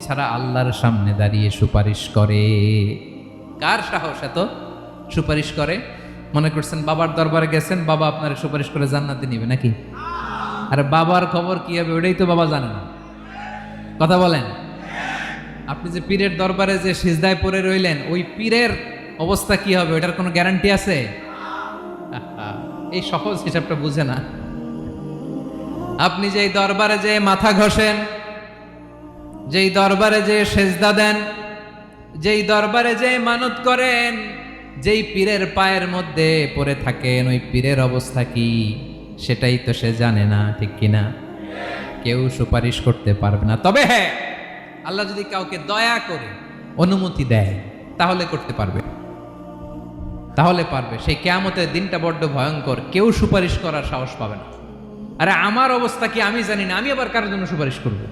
এছাড়া আল্লাহর সামনে দাঁড়িয়ে সুপারিশ করে। কার সাহস এত সুপারিশ করে? মনে করছেন বাবার দরবারে গেছেন, বাবা আপনার সুপারিশ করে জান্নাতে নিবে নাকি? আরে বাবার খবর কি হবে ওটাই তো বাবা জানে না। কথা বলেন। আপনি যে পীরের দরবারে যে সিজদায় পড়ে রইলেন, ওই পীরের অবস্থা কি হবে ওটার কোনো গ্যারান্টি আছে? এই সহজ হিসাবটা বুঝে না। আপনি যেই দরবারে যে মাথা ঘষেন, যেই দরবারে যে সেজদা দেন, যেই দরবারে যে মানত করেন, যেই পীরের পায়ের মধ্যে পড়ে থাকেন, ওই পীরের অবস্থা কি সেটাই তো সে জানে না, ঠিক কিনা? কেউ সুপারিশ করতে পারবে না। তবে হ্যাঁ, আল্লাহ যদি কাউকে দয়া করে অনুমতি দেয় তাহলে করতে পারবে, তাহলে পারবে। সেই কিয়ামতের দিনটা বড্ড ভয়ঙ্কর, কেউ সুপারিশ করার সাহস পাবে না। আরে আমার অবস্থা কি আমি জানি না, আমি আবার কারোর জন্য সুপারিশ করবো?